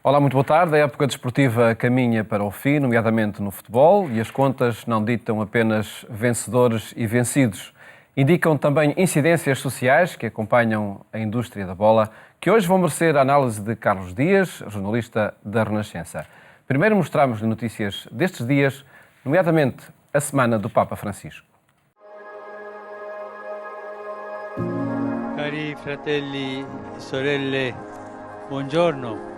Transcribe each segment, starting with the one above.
Olá, muito boa tarde. A época desportiva caminha para o fim, nomeadamente no futebol, e as contas não ditam apenas vencedores e vencidos. Indicam também incidências sociais que acompanham a indústria da bola, que hoje vão merecer a análise de Carlos Dias, jornalista da Renascença. Primeiro mostramos-lhe notícias destes dias, nomeadamente a semana do Papa Francisco. Cari fratelli e sorelle, buongiorno.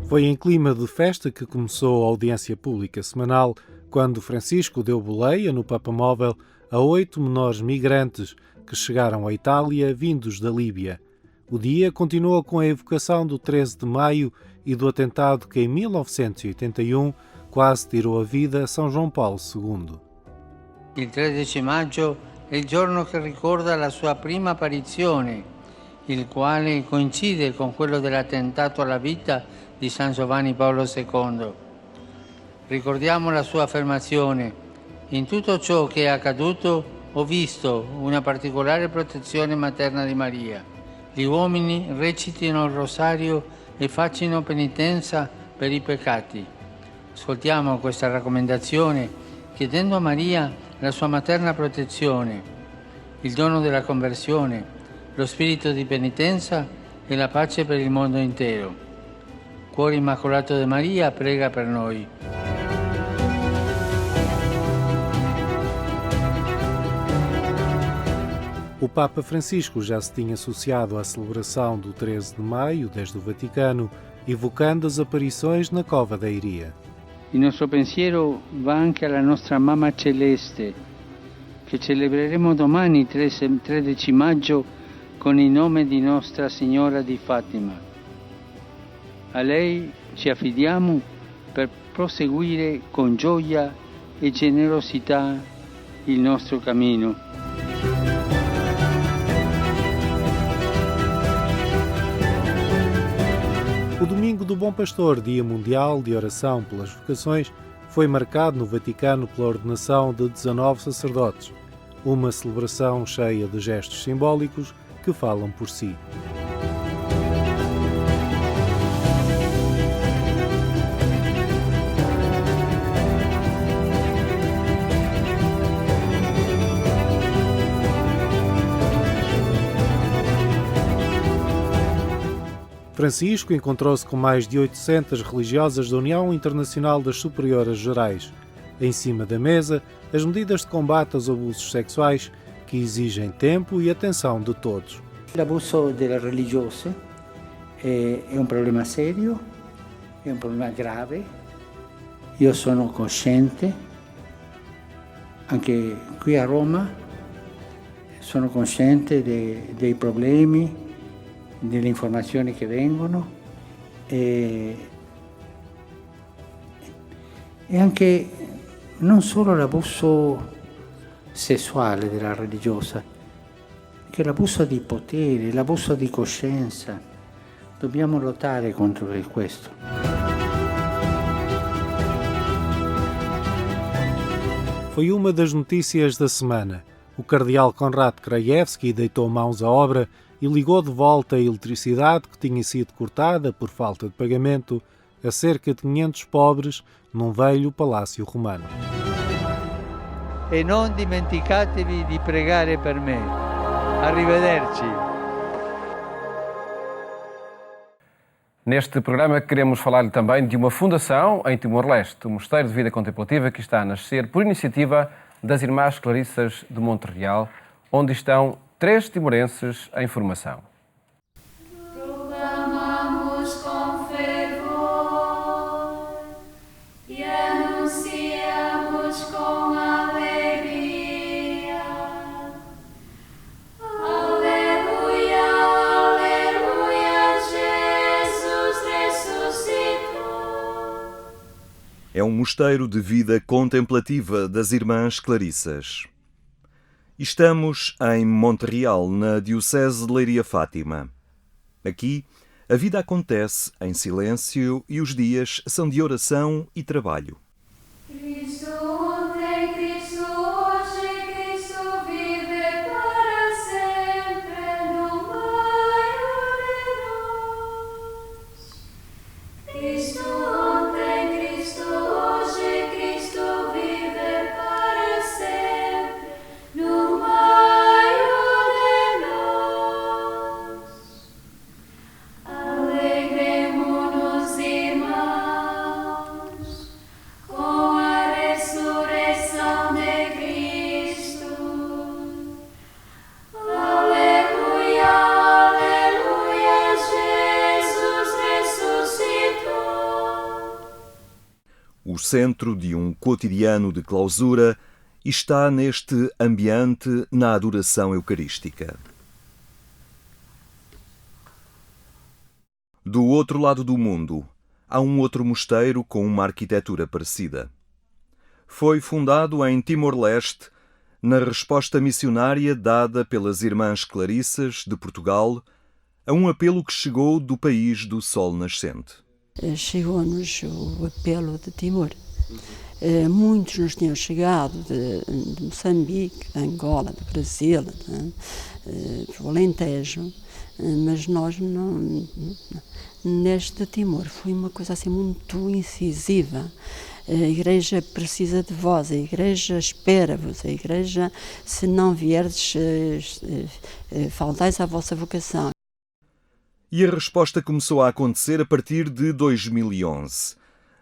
Foi em clima de festa que começou a audiência pública semanal, quando Francisco deu boleia no Papamóvel a 8 menores migrantes que chegaram à Itália vindos da Líbia. O dia continua com a evocação do 13 de maio e do atentado que em 1981 quase tirou a vida a São João Paulo II. Il 13 maggio è il giorno che ricorda la sua prima apparizione, il quale coincide con quello dell'attentato alla vita di San Giovanni Paolo II. Ricordiamo la sua affermazione: in tutto ciò che è accaduto ho visto una particolare protezione materna di Maria. Gli uomini recitino il rosario e facciano penitenza per i peccati. Ascoltiamo questa raccomandazione chiedendo a Maria la sua materna protezione, il dono della conversione, lo spirito di penitenza e la pace per il mondo intero. Cuore Immacolato di Maria, prega per noi. O Papa Francisco já se tinha associado à celebração do 13 de maio desde o Vaticano, evocando as aparições na Cova da Iria. Il nostro pensiero va anche alla nostra Mamma Celeste, che celebreremo domani 13 maggio con il nome di Nostra Signora di Fatima. A lei ci affidiamo per proseguire con gioia e generosità il nostro cammino. O Domingo do Bom Pastor, Dia Mundial de Oração pelas Vocações, foi marcado no Vaticano pela ordenação de 19 sacerdotes, uma celebração cheia de gestos simbólicos que falam por si. Francisco encontrou-se com mais de 800 religiosas da União Internacional das Superioras Gerais. Em cima da mesa, as medidas de combate aos abusos sexuais que exigem tempo e atenção de todos. L'abuso delle religiose è un problema serio, è un problema grave. Io sono cosciente, anche qui a Roma, sono cosciente dei problemi, delle informazioni che vengono e anche non solo l'abuso sessuale della religiosa, che l'abuso di potere, l'abuso di coscienza. Dobbiamo lottare contro questo. Foi uma das notícias da semana. O cardeal Konrad Krajewski deitou mãos à obra e ligou de volta a eletricidade que tinha sido cortada por falta de pagamento a cerca de 500 pobres num velho palácio romano. E non dimenticatevi di pregare per me. Arrivederci. Neste programa queremos falar-lhe também de uma fundação em Timor-Leste, o Mosteiro de Vida Contemplativa, que está a nascer por iniciativa das Irmãs Clarissas de Montreal, onde estão 3 timorenses em formação. Proclamamos com fervor e anunciamos com alegria. Aleluia, aleluia, Jesus ressuscitou. É um mosteiro de vida contemplativa das Irmãs Clarissas. Estamos em Montreal, na Diocese de Leiria-Fátima. Aqui, a vida acontece em silêncio e os dias são de oração e trabalho. Cristo ontem, Cristo hoje, Cristo o centro de um cotidiano de clausura, está neste ambiente na adoração eucarística. Do outro lado do mundo, há um outro mosteiro com uma arquitetura parecida. Foi fundado em Timor-Leste, na resposta missionária dada pelas Irmãs Clarissas de Portugal a um apelo que chegou do país do sol nascente. Chegou-nos o apelo de Timor. Muitos nos tinham chegado de Moçambique, de Angola, do Brasil, do Alentejo, mas nós não. Neste Timor foi uma coisa assim muito incisiva. A Igreja precisa de vós, a Igreja espera-vos, a Igreja, se não vierdes, faltais à vossa vocação. E a resposta começou a acontecer a partir de 2011.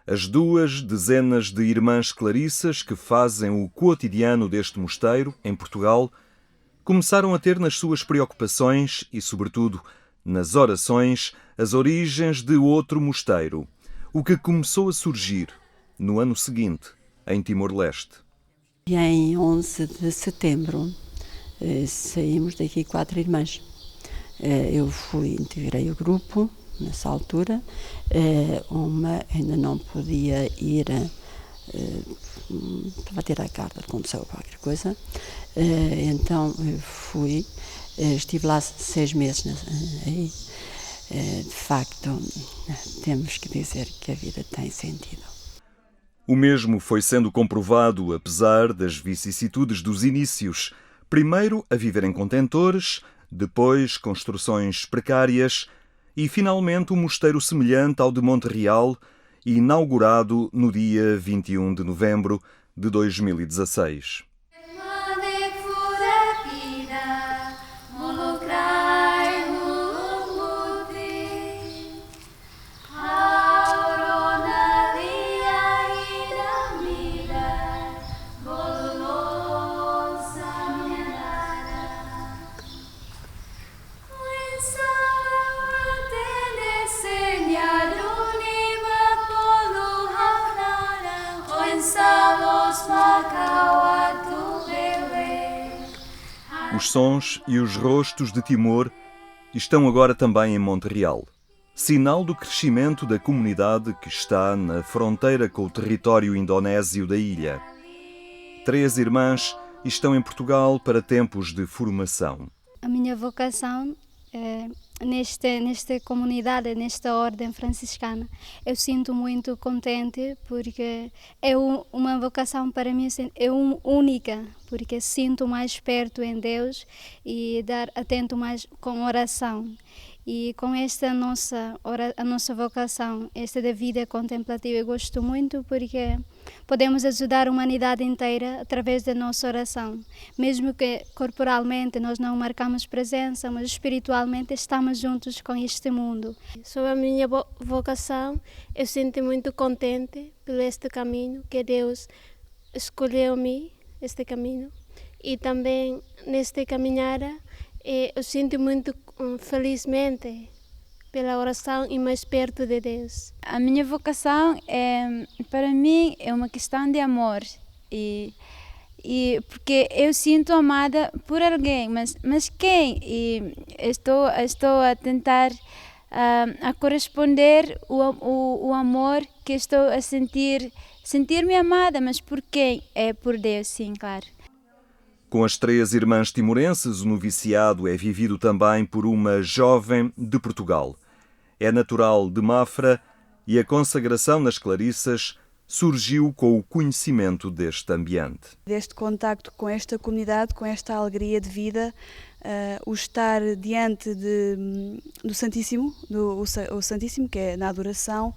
As 2 dezenas de irmãs clarissas que fazem o cotidiano deste mosteiro, em Portugal, começaram a ter nas suas preocupações e, sobretudo, nas orações, as origens de outro mosteiro, o que começou a surgir no ano seguinte, em Timor-Leste. E em 11 de setembro saímos daqui 4 irmãs. Eu integrei o grupo nessa altura. Uma ainda não podia ir para tirar a carta de condução ou qualquer coisa. Então fui, estive lá 6 meses aí. De facto, temos que dizer que a vida tem sentido. O mesmo foi sendo comprovado apesar das vicissitudes dos inícios. Primeiro a viver em contentores, depois construções precárias e, finalmente, um mosteiro semelhante ao de Montreal, inaugurado no dia 21 de novembro de 2016. Os sons e os rostos de Timor estão agora também em Montreal, sinal do crescimento da comunidade que está na fronteira com o território indonésio da ilha. 3 irmãs estão em Portugal para tempos de formação. A minha vocação nesta comunidade, nesta ordem franciscana, eu sinto muito contente porque é uma vocação para mim é única, porque sinto mais perto em Deus e dar atento mais com oração. E com esta a nossa vocação, esta da vida contemplativa, eu gosto muito porque podemos ajudar a humanidade inteira através da nossa oração. Mesmo que corporalmente nós não marcamos presença, mas espiritualmente estamos juntos com este mundo. Sobre a minha vocação, eu sinto muito contente por este caminho que Deus escolheu-me, este caminho. E também neste caminhar, eu sinto muito felizmente pela oração e mais perto de Deus. A minha vocação para mim é uma questão de amor e porque eu sinto amada por alguém, mas quem? E estou a tentar a corresponder o amor que estou a sentir-me amada, mas por quem? É por Deus, sim, claro. Com as 3 irmãs timorenses, o noviciado é vivido também por uma jovem de Portugal. É natural de Mafra e a consagração nas Clarissas surgiu com o conhecimento deste ambiente. Deste contacto com esta comunidade, com esta alegria de vida, o estar diante do Santíssimo, o Santíssimo, que é na adoração,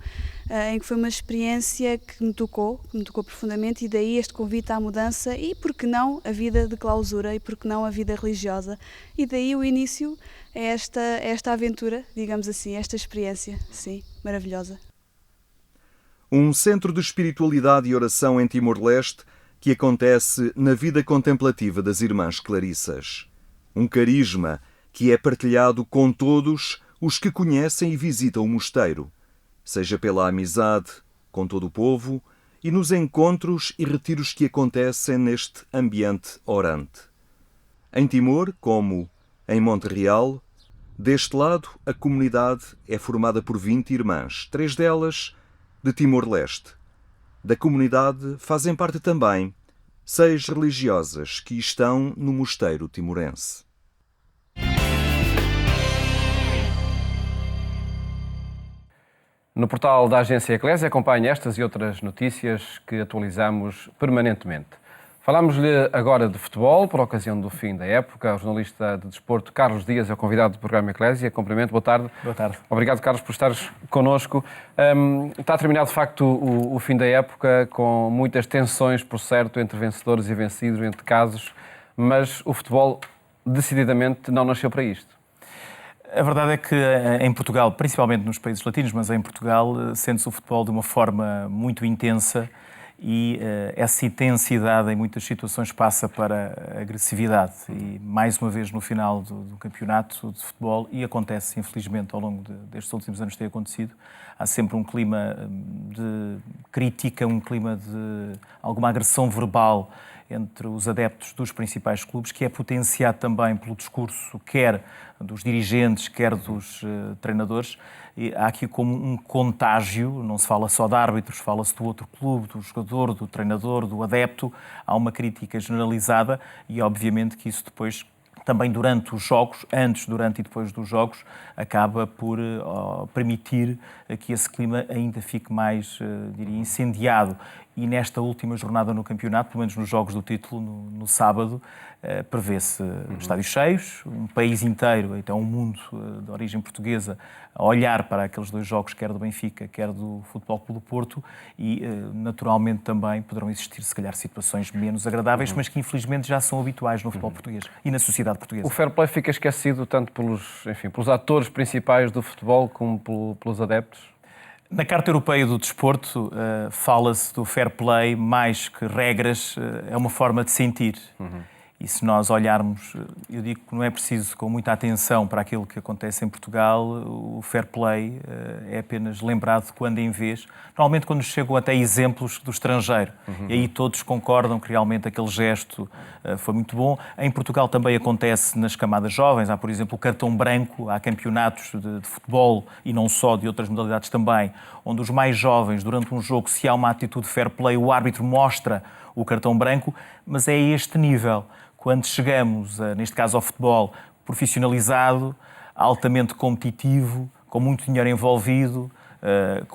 em que foi uma experiência que me tocou profundamente, e daí este convite à mudança e, por que não, a vida de clausura e, por que não, a vida religiosa. E daí o início a esta aventura, digamos assim, esta experiência, sim, maravilhosa. Um centro de espiritualidade e oração em Timor-Leste que acontece na vida contemplativa das Irmãs Clarissas. Um carisma que é partilhado com todos os que conhecem e visitam o mosteiro, seja pela amizade com todo o povo e nos encontros e retiros que acontecem neste ambiente orante. Em Timor, como em Montreal, deste lado a comunidade é formada por 20 irmãs, 3 delas de Timor-Leste. Da comunidade fazem parte também 6 religiosas que estão no mosteiro timorense. No portal da Agência Eclésia acompanhe estas e outras notícias que atualizamos permanentemente. Falámos-lhe agora de futebol, por ocasião do fim da época. O jornalista de desporto Carlos Dias é o convidado do programa Eclésia. Cumprimento, boa tarde. Boa tarde. Obrigado, Carlos, por estares connosco. Está terminado, de facto, o fim da época, com muitas tensões, por certo, entre vencedores e vencidos, entre casos, mas o futebol, decididamente, não nasceu para isto. A verdade é que em Portugal, principalmente nos países latinos, mas em Portugal, sente-se o futebol de uma forma muito intensa e essa intensidade em muitas situações passa para agressividade. E mais uma vez no final do campeonato de futebol, e acontece infelizmente ao longo destes últimos anos tem acontecido, há sempre um clima de crítica, um clima de alguma agressão verbal entre os adeptos dos principais clubes, que é potenciado também pelo discurso quer dos dirigentes, quer dos treinadores. E há aqui como um contágio, não se fala só de árbitros, fala-se do outro clube, do jogador, do treinador, do adepto. Há uma crítica generalizada e obviamente que isso depois também durante os jogos, antes, durante e depois dos jogos, acaba por permitir que esse clima ainda fique mais, diria, incendiado. E nesta última jornada no campeonato, pelo menos nos jogos do título, no sábado, prevê-se estádios cheios, um país inteiro, então um mundo de origem portuguesa, a olhar para aqueles 2 jogos, quer do Benfica, quer do Futebol Clube do Porto, e naturalmente também poderão existir, se calhar, situações menos agradáveis, mas que infelizmente já são habituais no futebol português e na sociedade portuguesa. O fair play fica esquecido tanto pelos atores principais do futebol como pelos adeptos? Na Carta Europeia do Desporto fala-se do fair play mais que regras, é uma forma de sentir. E se nós olharmos, eu digo que não é preciso com muita atenção para aquilo que acontece em Portugal, o fair play é apenas lembrado de quando em vez, normalmente quando chegam até exemplos do estrangeiro. E aí todos concordam que realmente aquele gesto foi muito bom. Em Portugal também acontece nas camadas jovens, há por exemplo o cartão branco, há campeonatos de futebol e não só, de outras modalidades também, onde os mais jovens, durante um jogo, se há uma atitude fair play, o árbitro mostra o cartão branco, mas é a este nível. Quando chegamos, neste caso ao futebol, profissionalizado, altamente competitivo, com muito dinheiro envolvido,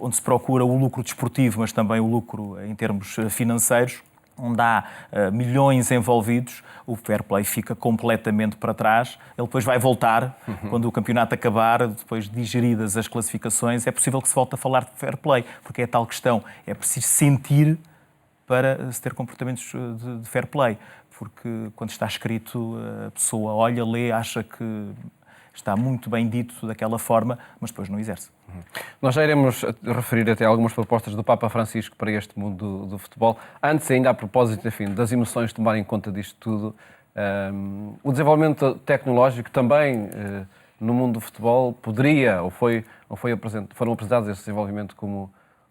onde se procura o lucro desportivo, mas também o lucro em termos financeiros, onde há milhões envolvidos, o fair play fica completamente para trás. Ele depois vai voltar, quando o campeonato acabar, depois de digeridas as classificações, é possível que se volte a falar de fair play, porque é tal questão, é preciso sentir para se ter comportamentos de fair play. Porque quando está escrito, a pessoa olha, lê, acha que está muito bem dito daquela forma, mas depois não exerce. Nós já iremos referir até algumas propostas do Papa Francisco para este mundo do futebol. Antes, ainda a propósito, enfim, das emoções tomarem conta disto tudo, o desenvolvimento tecnológico também no mundo do futebol poderia, foram apresentados esse desenvolvimento como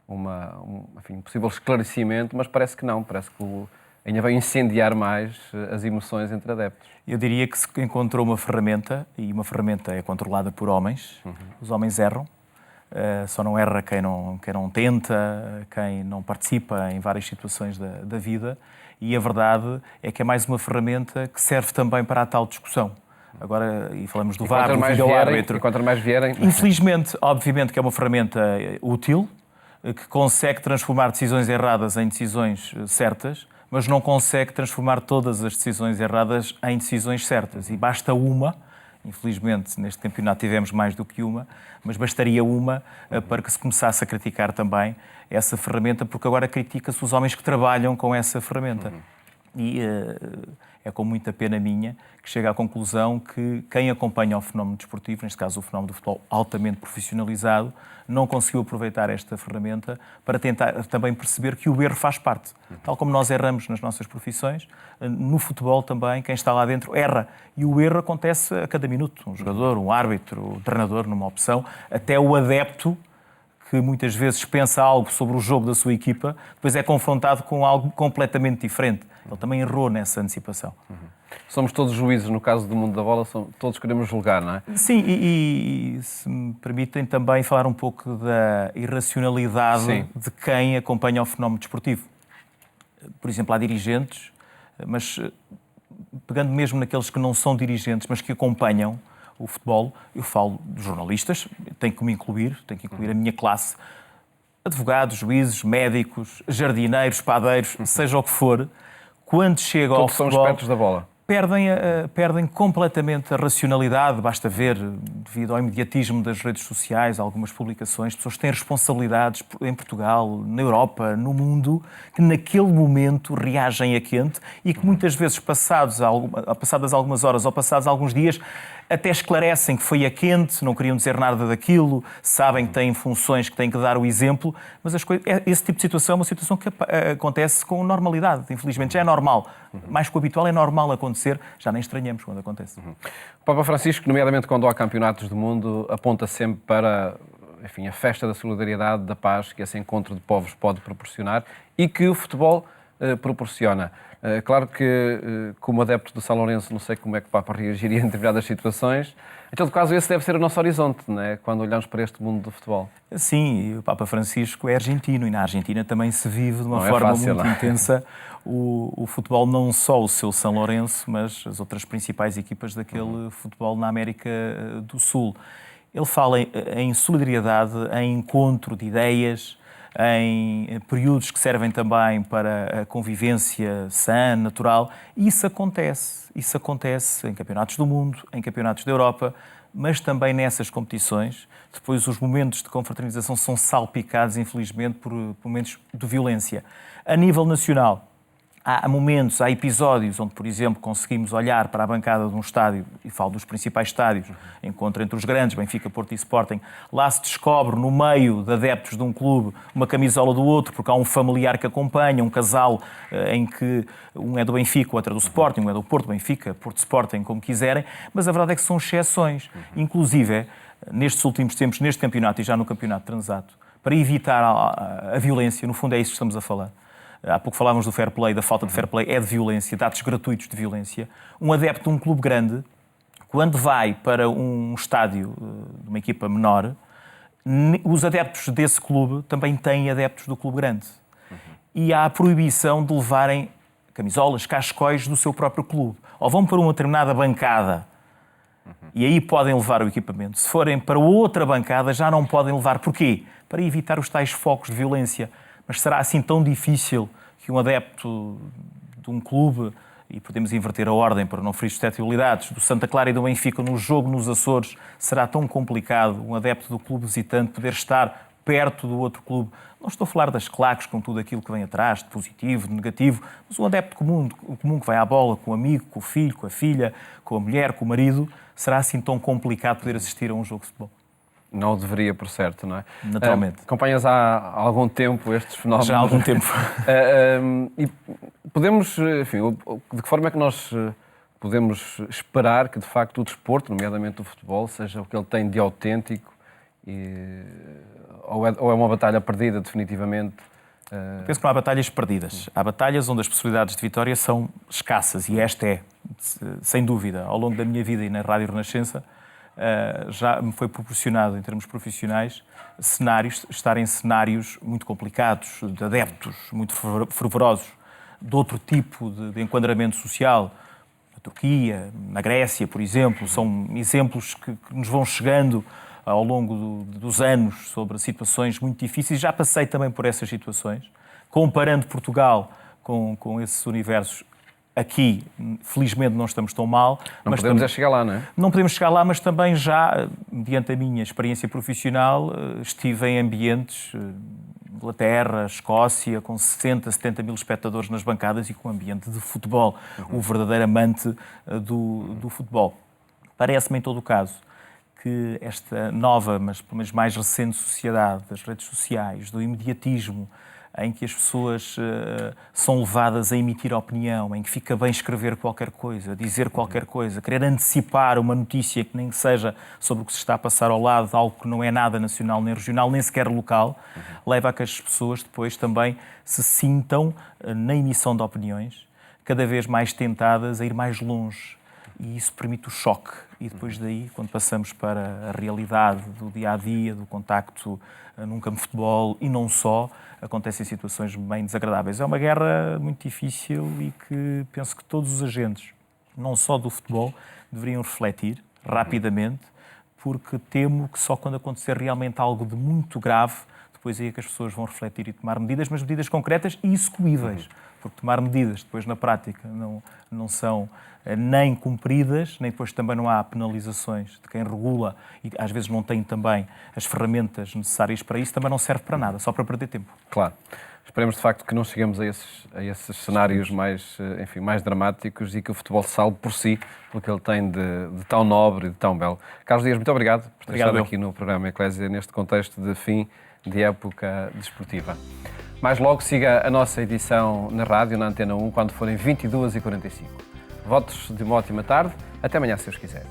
um possível esclarecimento, mas parece que não, parece que ainda vai incendiar mais as emoções entre adeptos. Eu diria que se encontrou uma ferramenta, e uma ferramenta é controlada por homens. Os homens erram, só não erra quem não tenta, quem não participa em várias situações da vida, e a verdade é que é mais uma ferramenta que serve também para a tal discussão. Agora, e falamos do VAR, do vídeo-árbitro. Quanto mais vierem... Infelizmente, obviamente que é uma ferramenta útil, que consegue transformar decisões erradas em decisões certas, mas não consegue transformar todas as decisões erradas em decisões certas. E basta uma, infelizmente neste campeonato tivemos mais do que uma, mas bastaria uma para que se começasse a criticar também essa ferramenta, porque agora critica-se os homens que trabalham com essa ferramenta. E é com muita pena minha que chega à conclusão que quem acompanha o fenómeno desportivo, neste caso o fenómeno do futebol altamente profissionalizado, não conseguiu aproveitar esta ferramenta para tentar também perceber que o erro faz parte. Tal como nós erramos nas nossas profissões, no futebol também, quem está lá dentro erra. E o erro acontece a cada minuto. Um jogador, um árbitro, um treinador numa opção, até o adepto que muitas vezes pensa algo sobre o jogo da sua equipa, depois é confrontado com algo completamente diferente. Ele também errou nessa antecipação. Somos todos juízes no caso do mundo da bola, todos queremos julgar, não é? Sim, e se me permitem também falar um pouco da irracionalidade de quem acompanha o fenómeno desportivo. Por exemplo, há dirigentes, mas pegando mesmo naqueles que não são dirigentes, mas que acompanham o futebol, eu falo de jornalistas, tenho que incluir a minha classe, advogados, juízes, médicos, jardineiros, padeiros, seja o que for, quando chega ao futebol... Todos são expertos da bola. Perdem completamente a racionalidade, basta ver, devido ao imediatismo das redes sociais, algumas publicações, pessoas que têm responsabilidades em Portugal, na Europa, no mundo, que naquele momento reagem a quente e que muitas vezes, passadas algumas horas ou passados alguns dias, até esclarecem que foi a quente, não queriam dizer nada daquilo, sabem que têm funções, que têm que dar o exemplo, mas esse tipo de situação é uma situação que acontece com normalidade, infelizmente, já é normal. Mais que o habitual, é normal acontecer, já nem estranhamos quando acontece. O Papa Francisco, nomeadamente quando há campeonatos do mundo, aponta sempre para, enfim, a festa da solidariedade, da paz, que esse encontro de povos pode proporcionar e que o futebol proporciona. Claro que, como adepto do São Lourenço, não sei como é que o Papa reagiria em determinadas situações. Em todo caso, esse deve ser o nosso horizonte, não é? Quando olhamos para este mundo do futebol. Sim, e o Papa Francisco é argentino e na Argentina também se vive de uma forma muito intensa o futebol, não só o seu São Lourenço, mas as outras principais equipas daquele futebol na América do Sul. Ele fala em solidariedade, em encontro de ideias, em períodos que servem também para a convivência sã, natural, e isso acontece em campeonatos do mundo, em campeonatos da Europa, mas também nessas competições. Depois os momentos de confraternização são salpicados, infelizmente, por momentos de violência. A nível nacional, há momentos, há episódios onde, por exemplo, conseguimos olhar para a bancada de um estádio, e falo dos principais estádios, encontro entre os grandes, Benfica, Porto e Sporting, lá se descobre, no meio de adeptos de um clube, uma camisola do outro, porque há um familiar que acompanha, um casal em que um é do Benfica, o outro é do Sporting, um é do Porto, Benfica, Porto, Sporting, como quiserem, mas a verdade é que são exceções. Inclusive, nestes últimos tempos, neste campeonato e já no campeonato transato, para evitar a violência, no fundo é isso que estamos a falar. Há pouco falávamos do fair play, da falta de fair play, é de violência, de atos gratuitos de violência. Um adepto de um clube grande, quando vai para um estádio de uma equipa menor, os adeptos desse clube também têm adeptos do clube grande. E há a proibição de levarem camisolas, cascóis do seu próprio clube. Ou vão para uma determinada bancada e aí podem levar o equipamento. Se forem para outra bancada, já não podem levar. Porquê? Para evitar os tais focos de violência. Mas será assim tão difícil que um adepto de um clube, e podemos inverter a ordem para não ferir suscetibilidades, do Santa Clara e do Benfica no jogo nos Açores, será tão complicado um adepto do clube visitante poder estar perto do outro clube? Não estou a falar das claques com tudo aquilo que vem atrás, de positivo, de negativo, mas um adepto comum que vai à bola com o amigo, com o filho, com a filha, com a mulher, com o marido, será assim tão complicado poder assistir a um jogo de futebol? Não deveria, por certo, não é? Naturalmente. Acompanhas há algum tempo estes fenómenos? Já há algum tempo. E podemos, enfim, de que forma é que nós podemos esperar que, de facto, o desporto, nomeadamente o futebol, seja o que ele tem de autêntico ou é uma batalha perdida, definitivamente? Penso que não há batalhas perdidas. Há batalhas onde as possibilidades de vitória são escassas e esta é, sem dúvida, ao longo da minha vida e na Rádio Renascença, já me foi proporcionado, em termos profissionais, estar em cenários muito complicados, de adeptos muito fervorosos, de outro tipo de enquadramento social. Na Turquia, na Grécia, por exemplo, são exemplos que nos vão chegando ao longo dos anos sobre situações muito difíceis. Já passei também por essas situações, comparando Portugal com esses universos. Aqui, felizmente, não estamos tão mal. Não podemos chegar lá, não é? Não podemos chegar lá, mas também já, mediante a minha experiência profissional, estive em ambientes, Inglaterra, Escócia, com 60, 70 mil espectadores nas bancadas e com um ambiente de futebol, o verdadeiro amante do futebol. Parece-me, em todo o caso, que esta nova, mas pelo menos mais recente sociedade das redes sociais, do imediatismo, em que as pessoas são levadas a emitir opinião, em que fica bem escrever qualquer coisa, dizer qualquer coisa, querer antecipar uma notícia que nem seja sobre o que se está a passar ao lado, algo que não é nada nacional nem regional, nem sequer local, leva a que as pessoas depois também se sintam, na emissão de opiniões, cada vez mais tentadas a ir mais longe. E isso permite o choque. E depois daí, quando passamos para a realidade do dia-a-dia, do contacto num campo de futebol e não só, acontecem situações bem desagradáveis. É uma guerra muito difícil e que penso que todos os agentes, não só do futebol, deveriam refletir rapidamente, porque temo que só quando acontecer realmente algo de muito grave, depois aí é que as pessoas vão refletir e tomar medidas, mas medidas concretas e execuíveis. Porque tomar medidas depois na prática não são nem cumpridas, nem depois também não há penalizações de quem regula e às vezes não tem também as ferramentas necessárias para isso, também não serve para nada, só para perder tempo. Claro. Esperemos de facto que não cheguemos a esses cenários mais dramáticos e que o futebol se salve por si, pelo que ele tem de tão nobre e de tão belo. Carlos Dias, muito obrigado por ter estado aqui no programa Eclésia, neste contexto de fim de época desportiva. Mais logo siga a nossa edição na rádio, na Antena 1, quando forem 22h45. Votos de uma ótima tarde. Até amanhã, se Deus quiser.